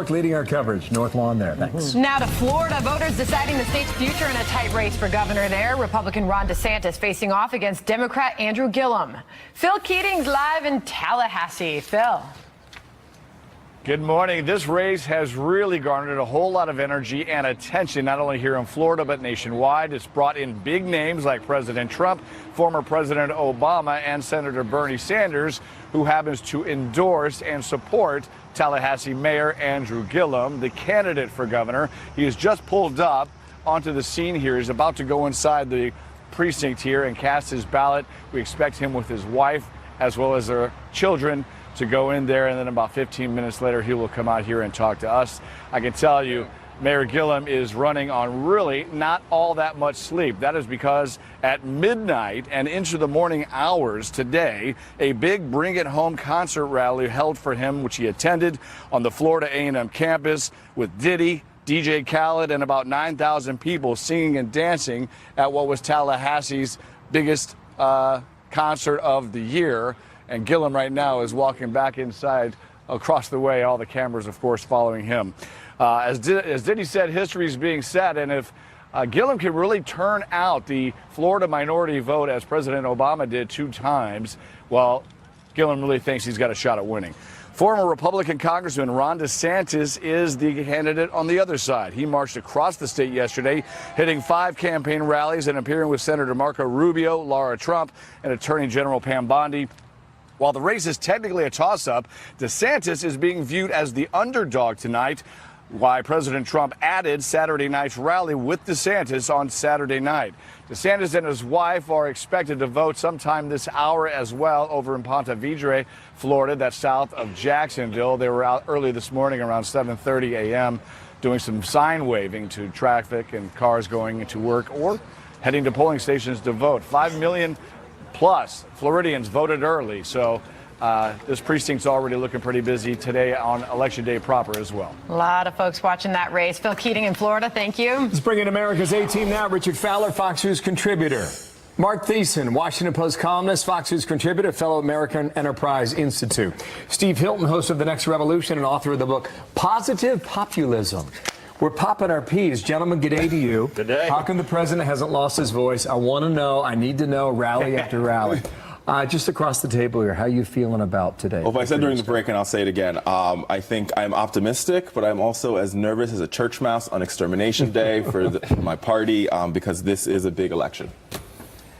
Leading our coverage. North Lawn there. Thanks. Now to Florida. Voters deciding the state's future in a tight race for governor there. Republican Ron DeSantis facing off against Democrat Andrew Gillum. Phil Keating's live in Tallahassee. Phil. Good morning. This race has really garnered a whole lot of energy and attention, not only here in Florida, but nationwide. It's brought in big names like President Trump, former President Obama, and Senator Bernie Sanders, who happens to endorse and support Tallahassee Mayor Andrew Gillum, the candidate for governor. He has just pulled up onto the scene here. He's about to go inside the precinct here and cast his ballot. We expect him with his wife as well as their children to go in there, and then about 15 minutes later he will come out here and talk to us. I can tell you Mayor Gillum is running on really not all that much sleep. That is because at midnight and into the morning hours today, a big Bring It Home concert rally held for him, which he attended on the Florida A&M campus with Diddy, DJ Khaled, and about 9,000 people singing and dancing at what was Tallahassee's biggest concert of the year. And Gillum right now is walking back inside across the way, all the cameras, of course, following him. As Diddy said, history is being set, and if Gillum can really turn out the Florida minority vote as President Obama did 2 times, well, Gillum really thinks he's got a shot at winning. Former Republican Congressman Ron DeSantis is the candidate on the other side. He marched across the state yesterday, hitting 5 campaign rallies and appearing with Senator Marco Rubio, Laura Trump, and Attorney General Pam Bondi. While the race is technically a toss-up, DeSantis is being viewed as the underdog tonight, why President Trump added Saturday night's rally with DeSantis on Saturday night. DeSantis and his wife are expected to vote sometime this hour as well over in Ponte Vedra, Florida. That's south of Jacksonville. They were out early this morning around 7:30 a.m. doing some sign waving to traffic and cars going to work or heading to polling stations to vote. 5 million plus Floridians voted early, so this precinct's already looking pretty busy today on Election Day proper as well. A lot of folks watching that race. Phil Keating in Florida, thank you. Let's bring in America's A-Team now. Richard Fowler, Fox News contributor. Mark Thiessen, Washington Post columnist, Fox News contributor, fellow American Enterprise Institute. Steve Hilton, host of The Next Revolution and author of the book Positive Populism. We're popping our peas. Gentlemen, good day to you. Good day. How come the president hasn't lost his voice? I want to know. I need to know, rally after rally. Just across the table here, how are you feeling about today? Well, if I said during the break, and I'll say it again, I think I'm optimistic, but I'm also as nervous as a church mouse on Extermination Day for my party, because this is a big election.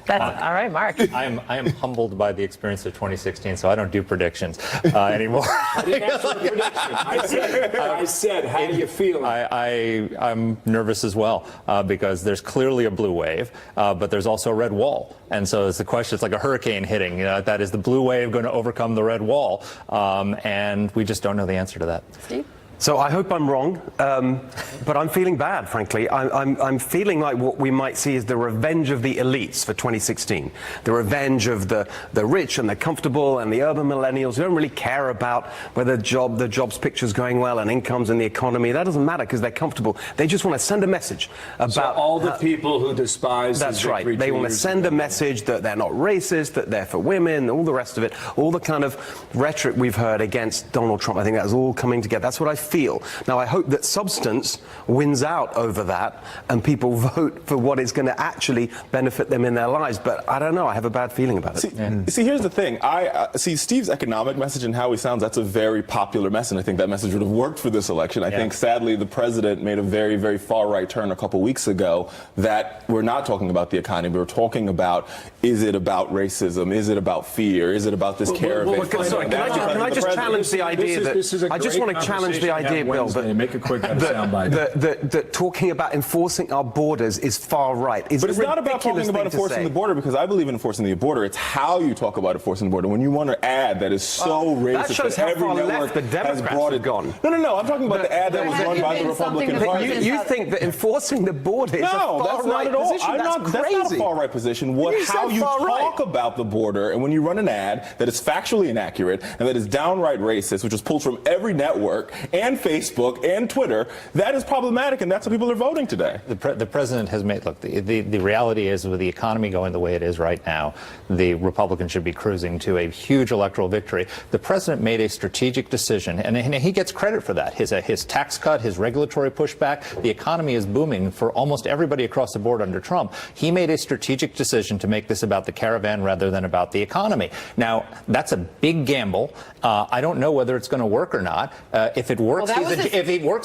That's all right, Mark. I am humbled by the experience of 2016, so I don't do predictions anymore. I didn't ask for a prediction. I said, how do you feel? I'm nervous as well because there's clearly a blue wave, but there's also a red wall. And so it's the question, it's like a hurricane hitting. That is the blue wave going to overcome the red wall? And we just don't know the answer to that. Steve? So I hope I'm wrong, but I'm feeling bad, frankly. I'm feeling like what we might see is the revenge of the elites for 2016. The revenge of the rich and the comfortable and the urban millennials who don't really care about whether the jobs picture's going well and incomes in the economy. That doesn't matter because they're comfortable. They just want to send a message about... So all the people who despise... That's right. They want to send a message that they're not racist, that they're for women, all the rest of it. All the kind of rhetoric we've heard against Donald Trump, I think that's all coming together. That's what I feel. Now, I hope that substance wins out over that and people vote for what is going to actually benefit them in their lives. But I don't know. I have a bad feeling about it. See, here's the thing. I see Steve's economic message and how he sounds. That's a very popular message. I think that message would have worked for this election. I think, sadly, the president made a very, very far-right turn a couple weeks ago that we're not talking about the economy. We're talking about, is it about racism? Is it about fear? Is it about this caravan? Sorry, can I just challenge the idea that... I just want to challenge the idea, Bill, make a quick soundbite. That talking about enforcing our borders is far right. But it's not about talking about enforcing the border, because I believe in enforcing the border. It's how you talk about enforcing the border. When you want to add that is so racist, that shows how far left the Democrats have gone. No. I'm talking about the ad that was run by the Republican Party. You think that enforcing the border is a far-right position? That's not a far-right position. How you talk about the border, and when you run an ad that is factually inaccurate and that is downright racist, which was pulled from every network, and and Facebook and Twitter, that is problematic, and that's what people are voting today. The president has made, look, the reality is with the economy going the way it is right now, the Republicans should be cruising to a huge electoral victory. The president made a strategic decision, and he gets credit for that. His tax cut, his regulatory pushback, the economy is booming for almost everybody across the board under Trump. He made a strategic decision to make this about the caravan rather than about the economy. Now, that's a big gamble. I don't know whether it's going to work or not. If it works,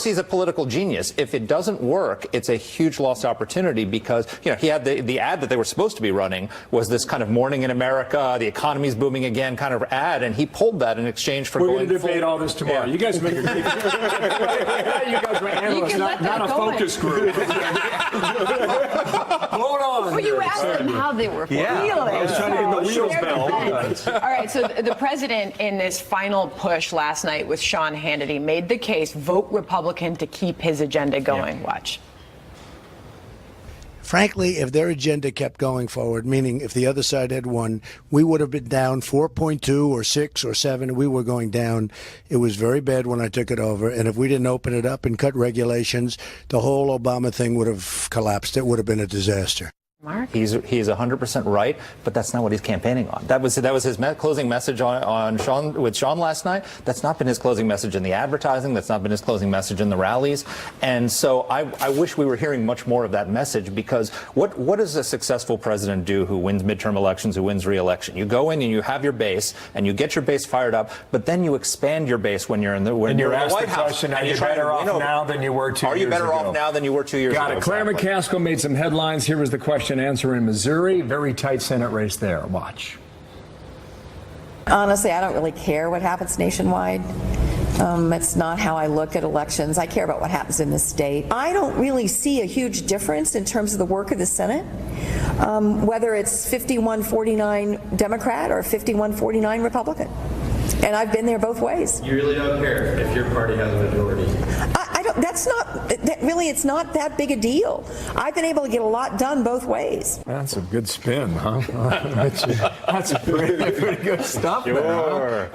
he's a political genius. If it doesn't work, it's a huge lost opportunity because, you know, he had the ad that they were supposed to be running was this kind of morning in America, the economy's booming again kind of ad, and he pulled that in exchange for going to debate all this tomorrow. Yeah. You guys make a you guys are analysts, not a focus group. Hold on. Well, you asked them how they were feeling. I was trying to get the wheels bell. All right, so the president in this final push last night with Sean Hannity made the case, vote Republican to keep his agenda going. Yeah. Watch. Frankly, if their agenda kept going forward, meaning if the other side had won, we would have been down 4.2 or 6 or 7. We were going down. It was very bad when I took it over. And if we didn't open it up and cut regulations, the whole Obama thing would have collapsed. It would have been a disaster. Mark? He's 100% right, but that's not what he's campaigning on. That was his closing message on Sean last night. That's not been his closing message in the advertising. That's not been his closing message in the rallies. And so I wish we were hearing much more of that message, because what does a successful president do who wins midterm elections, who wins re-election? You go in and you have your base and you get your base fired up, but then you expand your base when you're in the White House. Are you better off now than you were 2 years ago? Are you better off now than you were 2 years ago? Got it. Claire McCaskill made some headlines. Here was the question and answer in Missouri. Very tight Senate race there. Watch. Honestly, I don't really care what happens nationwide. It's not how I look at elections. I care about what happens in this state. I don't really see a huge difference in terms of the work of the Senate, whether it's 51-49 Democrat or 51-49 Republican. And I've been there both ways. You really don't care if your party has a majority? I don't. It's not that big a deal. I've been able to get a lot done both ways. That's a good spin, huh? That's pretty good stuff. Sure. There,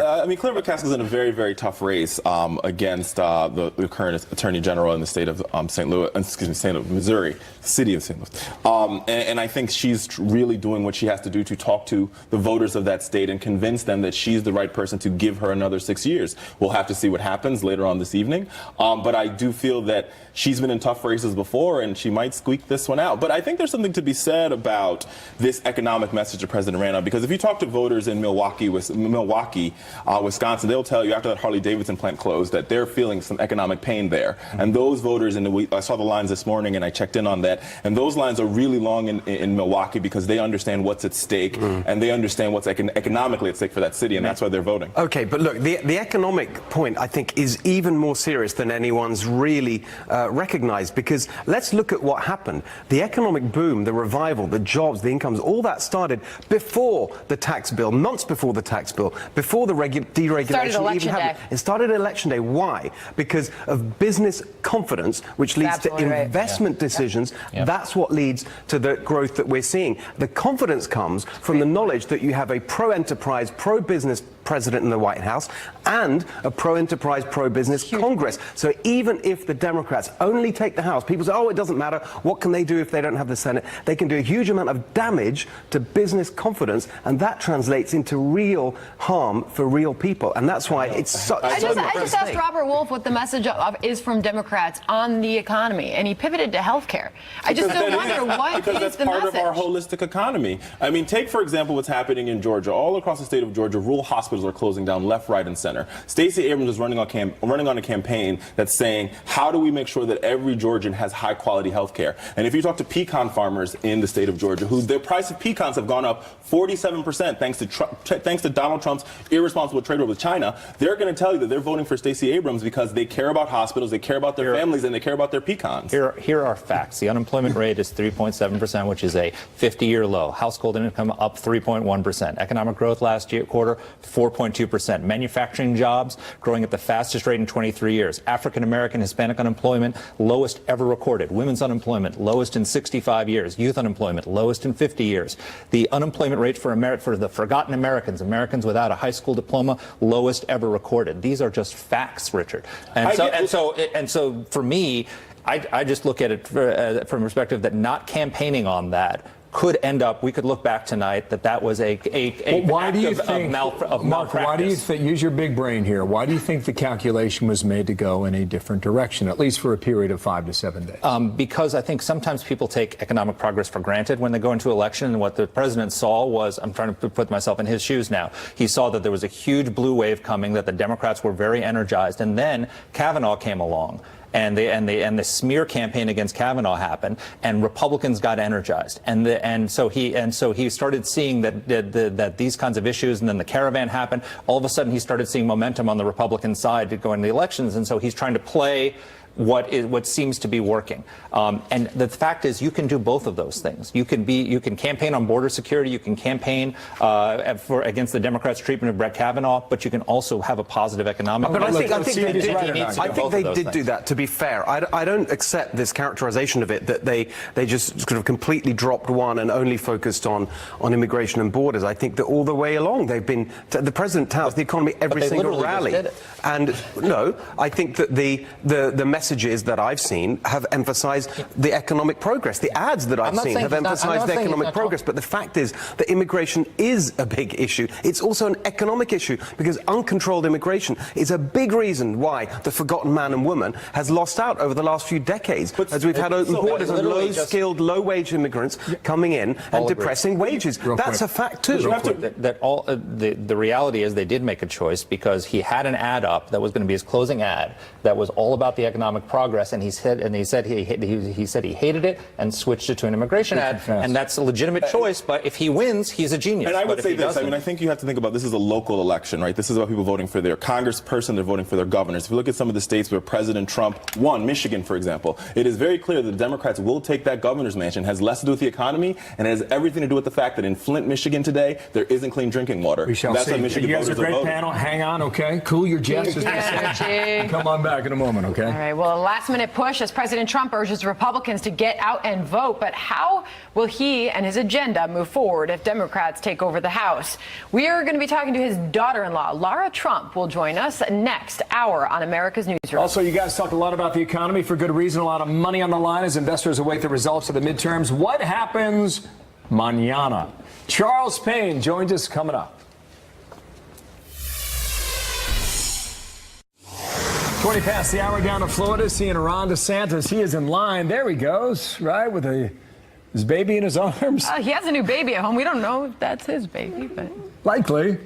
huh? I mean, Claire McCaskill's in a very, very tough race against the current Attorney General in the state of Missouri, city of St. Louis. And I think she's really doing what she has to do to talk to the voters of that state and convince them that she's the right person to give her another 6 years. We'll have to see what happens later on this evening. But I do feel that she's been in tough races before, and she might squeak this one out. But I think there's something to be said about this economic message that President ran on, because if you talk to voters in Milwaukee, Wisconsin, they'll tell you after that Harley-Davidson plant closed that they're feeling some economic pain there. And those voters, I saw the lines this morning and I checked in on that, and those lines are really long in Milwaukee because they understand what's at stake and they understand what's economically at stake for that city, and that's why they're voting. Okay, but look, the economic point, I think, is even more serious than anyone's really recognized, because let's look at what happened. The economic boom, the revival, the jobs, the incomes, all that started before the tax bill, months before the tax bill, before the deregulation even happened. It started election day. Why? Because of business confidence, which leads to investment decisions. Yep. That's what leads to the growth that we're seeing. The confidence comes from the knowledge that you have a pro-enterprise, pro-business president in the White House and a pro-enterprise, pro-business Congress. So even if the Democrats only take the House, people say, oh, it doesn't matter. What can they do if they don't have the Senate? They can do a huge amount of damage to business confidence, and that translates into real harm for real people. And that's why it's such I just asked Robert Wolf what the message is from Democrats on the economy, and he pivoted to health care. I just don't wonder what because that's the part message. of our holistic economy. I mean, take, for example, what's happening in Georgia. All across the state of Georgia, rural hospitals are closing down left, right, and center. Stacey Abrams is running on a campaign that's saying, how do we make sure that every Georgian has high-quality health care? And if you talk to pecan farmers in the state of Georgia, their price of pecans have gone up 47% thanks to Donald Trump's irresponsible trade war with China, they're going to tell you that they're voting for Stacey Abrams because they care about hospitals, they care about their families, and they care about their pecans. Here are facts. The unemployment rate is 3.7%, which is a 50-year low. Household income up 3.1%. Economic growth last quarter, 4%. 4.2%. Manufacturing jobs growing at the fastest rate in 23 years. African American, Hispanic unemployment, lowest ever recorded. Women's unemployment, lowest in 65 years. Youth unemployment, lowest in 50 years. The unemployment rate for the forgotten Americans, Americans without a high school diploma, lowest ever recorded. These are just facts, Richard. And so for me, I just look at it from a perspective that not campaigning on that could end up, we could look back tonight that was a why do you think, Mark, why do you think, use your big brain here, why do you think the calculation was made to go in a different direction, at least for a period of 5 to 7 days? Because I think sometimes people take economic progress for granted when they go into election, and what the president saw was, I'm trying to put myself in his shoes now, he saw that there was a huge blue wave coming, that the Democrats were very energized, and then Kavanaugh came along. And the smear campaign against Kavanaugh happened, and Republicans got energized, and so he started seeing that these kinds of issues, and then the caravan happened. All of a sudden, he started seeing momentum on the Republican side to go into the elections, and so he's trying to play what seems to be working. And the fact is, you can do both of those things. You can campaign on border security, you can campaign against the Democrats' treatment of Brett Kavanaugh, but you can also have a positive economic. But I think they did do that. To be fair, I don't accept this characterization of it that they just sort of completely dropped one and only focused on immigration and borders. I think that all the way along they've been. The president touts the economy every single rally, and no, I think that the messages that I've seen have emphasized the economic progress. The ads that I've seen have emphasized the economic progress. But the fact is that immigration is a big issue. It's also an economic issue, because uncontrolled immigration is a big reason why the forgotten man and woman has lost out over the last few decades, as we've had open borders and low-skilled, low-wage immigrants coming in and depressing wages. That's a fact too. The reality is they did make a choice, because he had an ad up that was going to be his closing ad that was all about the economic progress, and he said he hated it and switched it to an immigration ad, and that's a legitimate choice. But if he wins, he's a genius. And I would say this: I think you have to think about this as a local election, right? This is about people voting for their congressperson, they're voting for their governors. If you look at some of the states where President Trump won, Michigan, for example, it is very clear that the Democrats will take that governor's mansion. It has less to do with the economy, and it has everything to do with the fact that in Flint, Michigan today, there isn't clean drinking water. We shall see. You guys are a great panel. Hang on, okay? Cool your jets. Come on back in a moment, okay? All right. Well, a last-minute push as President Trump urges Republicans to get out and vote. But how will he and his agenda move forward if Democrats take over the House? We are going to be talking to his daughter-in-law, Lara Trump, will join us next hour on America's Newsroom. Also, you guys talked a lot about the economy for good reason. A lot of money on the line as investors await the results of the midterms. What happens mañana? Charles Payne joins us coming up. 20 past the hour down to Florida, seeing Ron DeSantis. He is in line. There he goes, right, with his baby in his arms. He has a new baby at home. We don't know if that's his baby, but likely.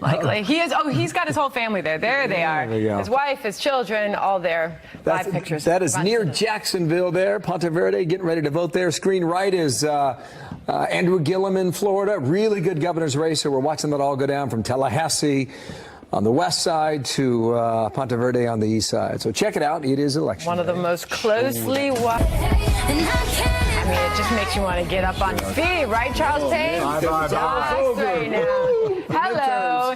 He is. Oh, he's got his whole family there. There they are. His wife, his children, all there. Live pictures. That is near Jacksonville there, Ponte Verde, getting ready to vote there. Screen right is Andrew Gillum in Florida. Really good governor's race, so we're watching that all go down from Tallahassee on the west side to Ponte Verde on the east side. So check it out. It is election One of the most closely watched. I mean, it just makes you want to get up on your feet, right, Charles Payne? Stocks right now. Hello.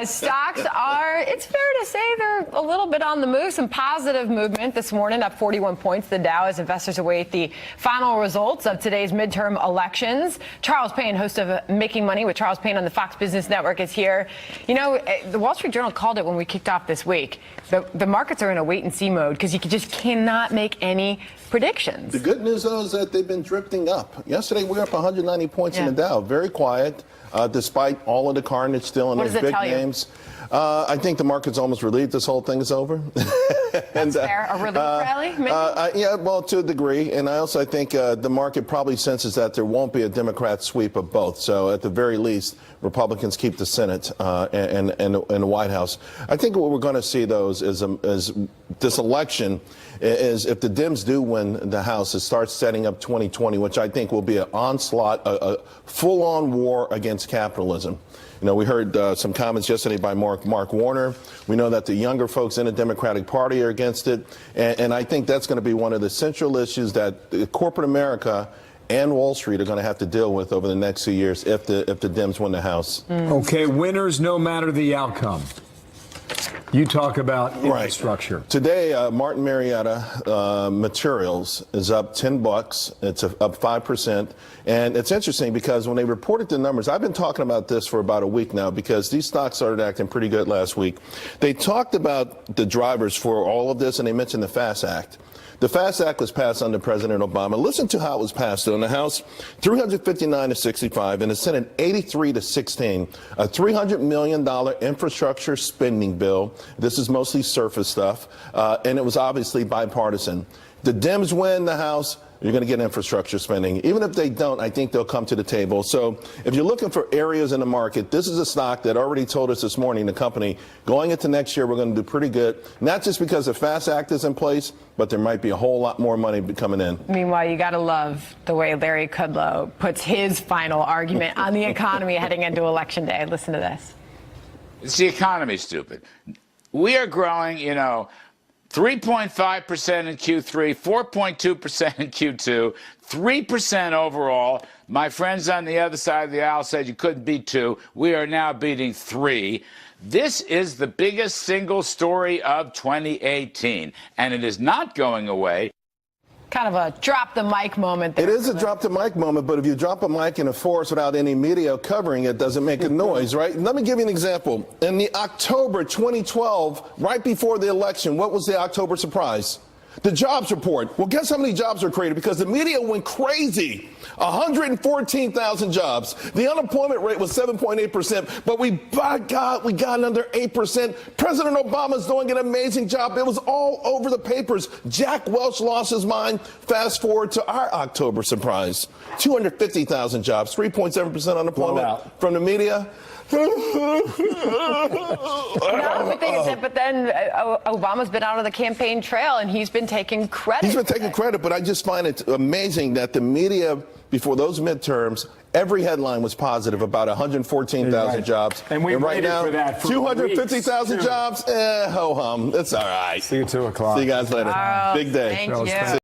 Stocks are, it's fair to say, they're a little bit on the move. Some positive movement this morning, up 41 points. The Dow, as investors await the final results of today's midterm elections. Charles Payne, host of Making Money with Charles Payne on the Fox Business Network, is here. You know, the Wall Street Journal called it when we kicked off this week. The markets are in a wait-and-see mode because you just cannot make any predictions. The good news, though, is that they've been drifting up. Yesterday, we were up 190 points in the Dow. Very quiet, despite all of the carnage still in those big names. I think the market's almost relieved this whole thing is over. That's fair. A relief rally, maybe? Yeah, well, to a degree. And I also think the market probably senses that there won't be a Democrat sweep of both. So at the very least, Republicans keep the Senate and the White House. I think what we're going to see, though, is this election is if the Dems do win the House, it starts setting up 2020, which I think will be an onslaught, a full-on war against capitalism. You know, we heard some comments yesterday by Mark Warner. We know that the younger folks in the Democratic Party are against it. And I think that's going to be one of the central issues that corporate America and Wall Street are going to have to deal with over the next few years if the Dems win the House. Okay, winners no matter the outcome. You talk about infrastructure. Right. Today, Martin Marietta Materials is up $10. It's up 5%. And it's interesting because when they reported the numbers, I've been talking about this for about a week now because these stocks started acting pretty good last week. They talked about the drivers for all of this, and they mentioned the FAST Act. The FAST Act was passed under President Obama. Listen to how it was passed. In the House, 359 to 65, in the Senate, 83 to 16. A $300 million infrastructure spending bill. This is mostly surface stuff, and it was obviously bipartisan. The Dems win the House, you're going to get infrastructure spending. Even if they don't, I think they'll come to the table. So if you're looking for areas in the market, this is a stock that already told us this morning, the company, going into next year, we're going to do pretty good. Not just because the FAST Act is in place, but there might be a whole lot more money coming in. Meanwhile, you got to love the way Larry Kudlow puts his final argument on the economy heading into Election Day. Listen to this. It's the economy, stupid. We are growing, 3.5% in Q3, 4.2% in Q2, 3% overall. My friends on the other side of the aisle said you couldn't beat 2. We are now beating 3. This is the biggest single story of 2018, and it is not going away. Kind of a drop the mic moment there. It is a drop the mic moment, but if you drop a mic in a forest without any media covering it, doesn't make a noise, right? Let me give you an example. In the October 2012, right before the election, what was the October surprise? The jobs report. Well, guess how many jobs were created? Because the media went crazy. 114,000 jobs. The unemployment rate was 7.8%, but we got under 8%. President Obama's doing an amazing job. It was all over the papers. Jack Welch lost his mind. Fast forward to our October surprise. 250,000 jobs, 3.7% unemployment from the media. No, but then Obama's been out of the campaign trail and he's been taking credit. He's been taking credit, but I just find it amazing that the media, before those midterms, every headline was positive about 114,000 jobs. And we right now, for that for 250,000 jobs, ho hum. It's all right. See you 2 o'clock. See you guys later. Big day. Thank you.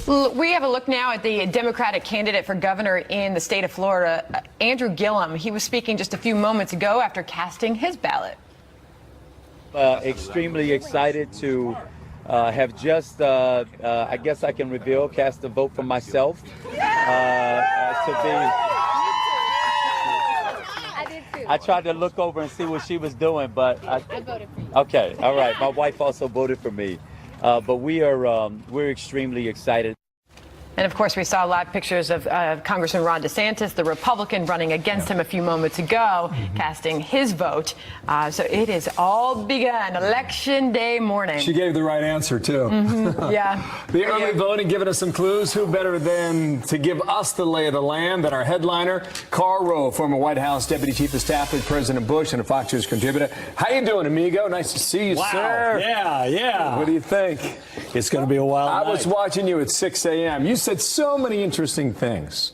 We have a look now at the Democratic candidate for governor in the state of Florida, Andrew Gillum. He was speaking just a few moments ago after casting his ballot. Extremely excited to have just, I guess I can reveal, cast a vote for myself. I tried to look over and see what she was doing, but I voted for you. Okay, all right. My wife also voted for me, but we're extremely excited. And of course, we saw live pictures of Congressman Ron DeSantis, the Republican, running against him a few moments ago, casting his vote. So it is all begun. Election day morning. She gave the right answer, too. Yeah. The early voting giving us some clues. Who better than to give us the lay of the land than our headliner, Karl Rove, former White House Deputy Chief of Staff with President Bush and a Fox News contributor. How you doing, amigo? Nice to see you, sir. Yeah. What do you think? It's going to be a wild night. I was watching you at 6 a.m. You said so many interesting things.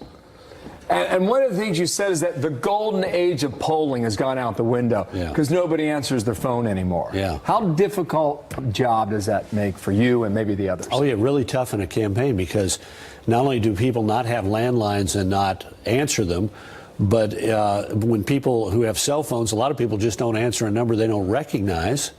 And one of the things you said is that the golden age of polling has gone out the window because nobody answers their phone anymore. Yeah. How difficult a job does that make for you and maybe the others? Oh, yeah, really tough in a campaign because not only do people not have landlines and not answer them, but when people who have cell phones, a lot of people just don't answer a number they don't recognize.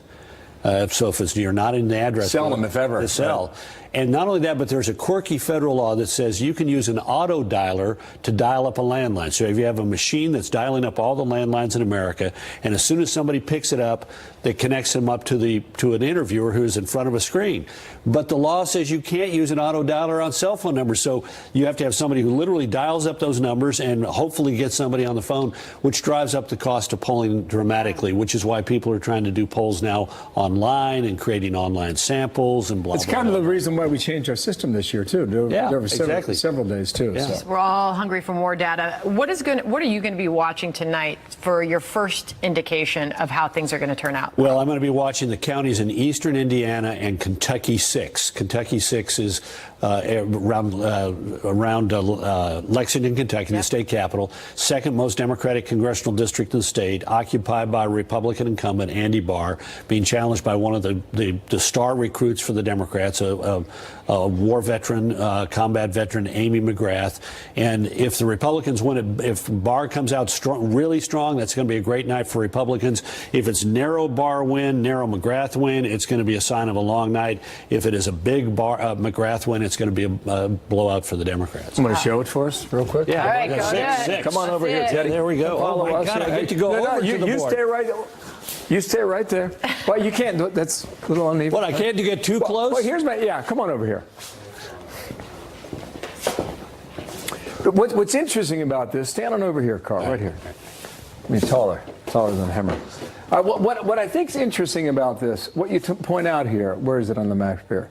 So if you're not in the address, seldom, if ever, the cell. And not only that, but there's a quirky federal law that says you can use an auto dialer to dial up a landline. So if you have a machine that's dialing up all the landlines in America, and as soon as somebody picks it up, that connects them up to an interviewer who's in front of a screen. But the law says you can't use an auto dialer on cell phone numbers. So you have to have somebody who literally dials up those numbers and hopefully gets somebody on the phone, which drives up the cost of polling dramatically, which is why people are trying to do polls now online and creating online samples and blah, blah, blah. It's kind of the reason why we changed our system this year, too. Several days, too. Yeah. So. We're all hungry for more data. What are you going to be watching tonight for your first indication of how things are going to turn out? Well, I'm going to be watching the counties in eastern Indiana and Kentucky 6. Kentucky 6 is around Lexington, Kentucky, the state capital, second most Democratic congressional district in the state, occupied by Republican incumbent Andy Barr, being challenged by one of the star recruits for the Democrats, a war veteran, combat veteran, Amy McGrath. And if the Republicans win, if Barr comes out really strong, that's going to be a great night for Republicans. If it's narrow Barr win, narrow McGrath win, it's going to be a sign of a long night. If it is a big McGrath win, it's going to be a blowout for blowout. I'm going to show it for us real quick. Yeah, all right, go six. Come on over here, Teddy. There we go. Follow us. God, I get to go over to the you board. Stay right. You stay right there. Well, you can't. That's a little uneven. What? I can't get too close. Well, here's my. Yeah, come on over here. But what's interesting about this? Stand on over here, Carl. Right here. I mean, taller than Hemmer. What I think is interesting about this, what you point out here. Where is it on the map here?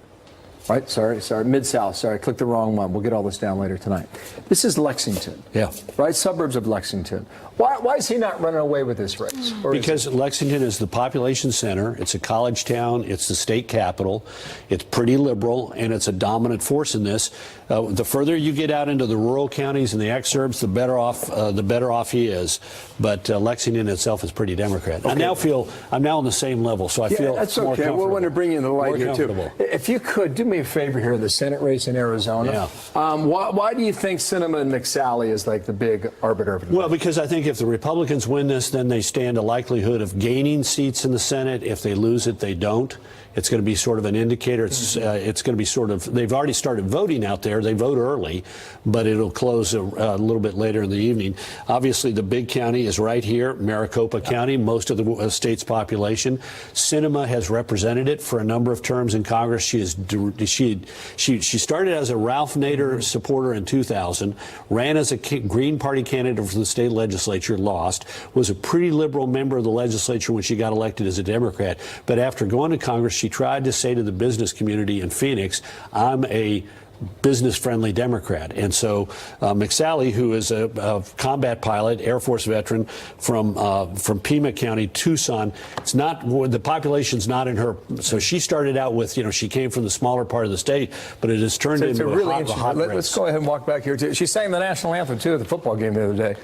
Right, sorry, Mid-South, sorry, I clicked the wrong one. We'll get all this down later tonight. This is Lexington. Yeah. Right, suburbs of Lexington. Why is he not running away with this race? Because Lexington is the population center. It's a college town. It's the state capital. It's pretty liberal, and it's a dominant force in this. The further you get out into the rural counties and the exurbs, the better off he is. But Lexington itself is pretty Democrat. Okay. I'm now on the same level, so I feel that's more okay. comfortable. We want to bring you in the light here too. If you could do me a favor here, the Senate race in Arizona. Yeah. Why do you think Sinema and McSally is like the big arbiter of the Well, because I think if the Republicans win this, then they stand a likelihood of gaining seats in the Senate. If they lose it, they don't. It's going to be sort of an indicator. It's going to be sort of, they've already started voting out there. They vote early, but it'll close a little bit later in the evening. Obviously, the big county is right here, Maricopa County, most of the state's population. Sinema has represented it for a number of terms in Congress. She started as a Ralph Nader supporter in 2000, ran as a Green Party candidate for the state legislature, lost, was a pretty liberal member of the legislature when she got elected as a Democrat. But after going to Congress, she tried to say to the business community in Phoenix, I'm a business-friendly Democrat. And so McSally, who is a combat pilot, Air Force veteran from Pima County, Tucson, the population's not in her. So she started out with, she came from the smaller part of the state, but it has turned into a really hot race. Let's go ahead and walk back here, too. She sang the national anthem, too, at the football game the other day.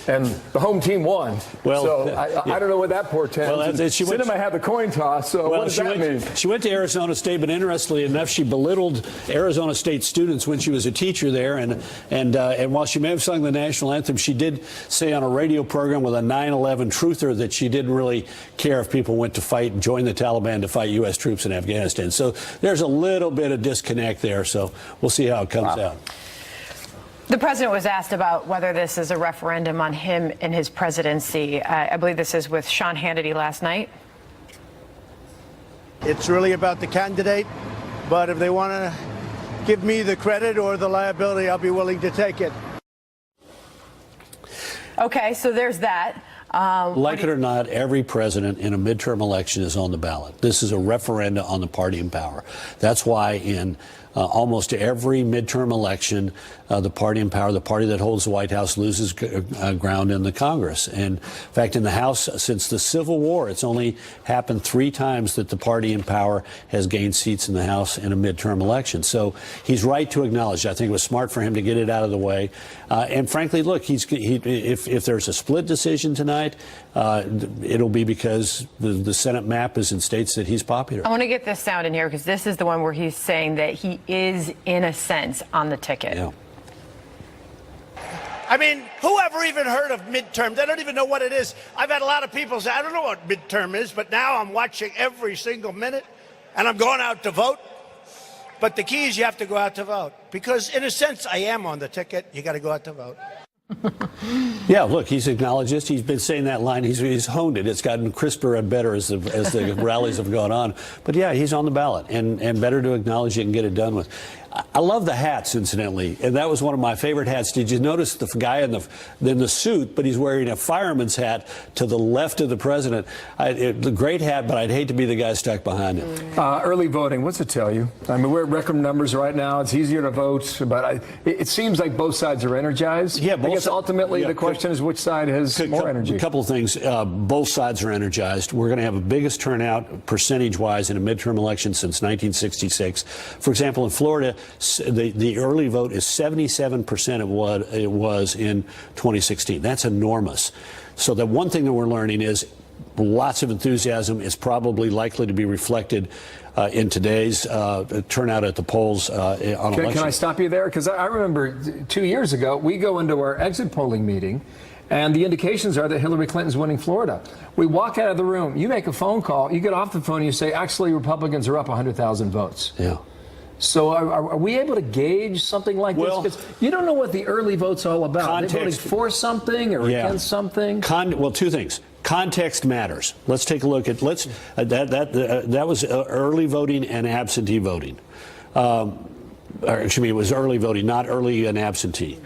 And the home team won. Well, so I don't know what that portends. Well, Sinema had the coin toss, so what does that mean? She went to Arizona State, but interestingly enough, she belittled Arizona State educate students when she was a teacher there, and while she may have sung the national anthem, she did say on a radio program with a 9/11 truther that she didn't really care if people went to fight and join the Taliban to fight U.S. troops in Afghanistan. So there's a little bit of disconnect there. So we'll see how it comes out. The president was asked about whether this is a referendum on him and his presidency. I believe this is with Sean Hannity last night. It's really about the candidate, but if they want to give me the credit or the liability, I'll be willing to take it. Okay, so there's that. Like it or not, every president in a midterm election is on the ballot. This is a referendum on the party in power. That's why in almost every midterm election, the party in power, the party that holds the White House, loses ground in the Congress. And in fact, in the House, since the Civil War, it's only happened 3 times that the party in power has gained seats in the House in a midterm election. So he's right to acknowledge. I think it was smart for him to get it out of the way. And frankly, look, if there's a split decision tonight, it'll be because the Senate map is in states that he's popular. I want to get this sound in here because this is the one where he's saying that he is, in a sense, on the ticket. Yeah. I mean, who ever even heard of midterm? They don't even know what it is. I've had a lot of people say, I don't know what midterm is, but now I'm watching every single minute, and I'm going out to vote. But the key is you have to go out to vote. Because, in a sense, I am on the ticket. You got to go out to vote. Yeah, look, he's acknowledged this. He's been saying that line. He's honed it. It's gotten crisper and better as the rallies have gone on. But yeah, he's on the ballot, and better to acknowledge it and get it done with. I love the hats, incidentally, and that was one of my favorite hats. Did you notice the guy in the suit, but he's wearing a fireman's hat to the left of the president? Great hat, but I'd hate to be the guy stuck behind him. Early voting, what's it tell you? I mean, we're at record numbers right now. It's easier to vote, but it seems like both sides are energized. Yeah, I guess ultimately the question is which side has more energy. A couple of things. Both sides are energized. We're going to have the biggest turnout percentage-wise in a midterm election since 1966. For example, in Florida, the early vote is 77% of what it was in 2016. That's enormous. So the one thing that we're learning is lots of enthusiasm is probably likely to be reflected in today's turnout at the polls on election. Can I stop you there? Because I remember 2 years ago, we go into our exit polling meeting, and the indications are that Hillary Clinton's winning Florida. We walk out of the room, you make a phone call, you get off the phone, and you say, actually, Republicans are up 100,000 votes. Yeah. So are we able to gauge something like this? Because you don't know what the early vote's all about. They're voting for something or against something? Well, 2 things. Context matters. Let's take a look at that was early voting and absentee voting. Excuse me, it was early voting, not early and absentee.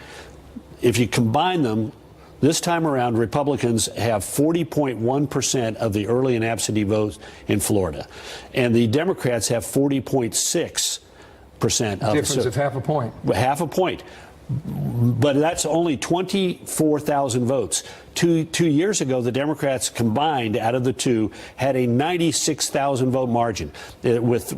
If you combine them, this time around, Republicans have 40.1% of the early and absentee votes in Florida, and the Democrats have 40.6%. Difference of half a point. Half a point. But that's only 24,000 votes. Two years ago, the Democrats combined out of the two had a 96,000 vote margin. With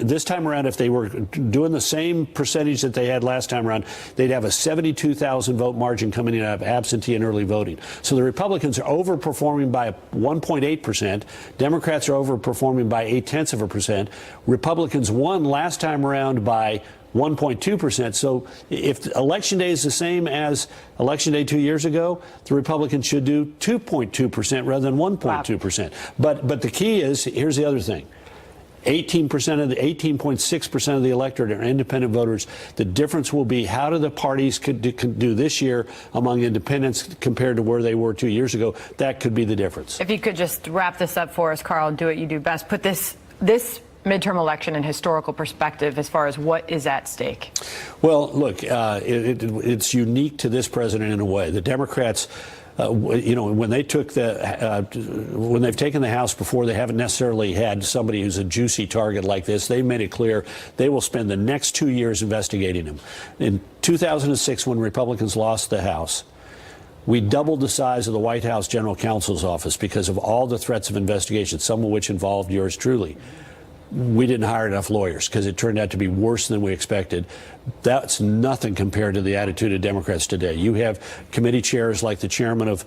this time around, if they were doing the same percentage that they had last time around, they'd have a 72,000 vote margin coming in out of absentee and early voting. So the Republicans are overperforming by 1.8%. Democrats are overperforming by 0.8%. Republicans won last time around by 1.2%. So if election day is the same as election day 2 years ago, the Republicans should do 2.2% rather than 1.2%. But the key is, here's the other thing. 18.6% of the electorate are independent voters. The difference will be how do the parties could do this year among independents compared to where they were 2 years ago. That could be the difference. If you could just wrap this up for us, Carl, do what you do best. Put this midterm election in historical perspective as far as what is at stake. Well, look, it's unique to this president in a way. The Democrats, when they've taken the House before, they haven't necessarily had somebody who's a juicy target like this. They've made it clear they will spend the next 2 years investigating him. In 2006, when Republicans lost the House, we doubled the size of the White House General Counsel's office because of all the threats of investigation, some of which involved yours truly. We didn't hire enough lawyers because it turned out to be worse than we expected. That's nothing compared to the attitude of Democrats today. You have committee chairs like the chairman of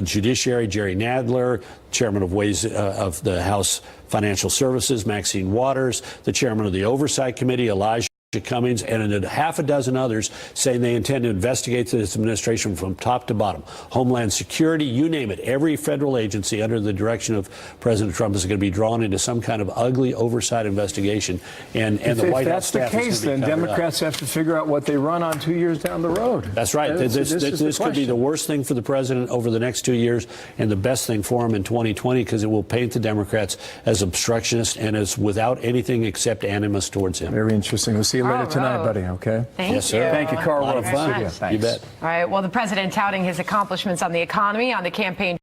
Judiciary, Jerry Nadler, chairman of Ways of the House Financial Services, Maxine Waters, the chairman of the Oversight Committee, Elijah Cummings and half a dozen others saying they intend to investigate this administration from top to bottom. Homeland Security, you name it. Every federal agency under the direction of President Trump is going to be drawn into some kind of ugly oversight investigation. And the White House staff is going to be covered up. If that's the case, then Democrats have to figure out what they run on 2 years down the road. That's right. This could be the worst thing for the president over the next 2 years and the best thing for him in 2020, because it will paint the Democrats as obstructionists and as without anything except animus towards him. Very interesting. We'll see you later tonight, buddy, okay? Yes, sir. Thank you, Carl. A lot of fun. You bet. All right. Well, the president touting his accomplishments on the economy on the campaign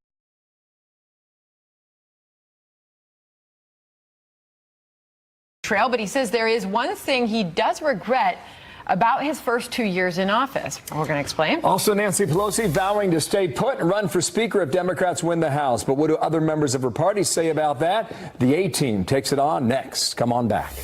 trail, but he says there is one thing he does regret about his first 2 years in office. We're going to explain. Also, Nancy Pelosi vowing to stay put and run for Speaker if Democrats win the House. But what do other members of her party say about that? The A-Team takes it on next. Come on back.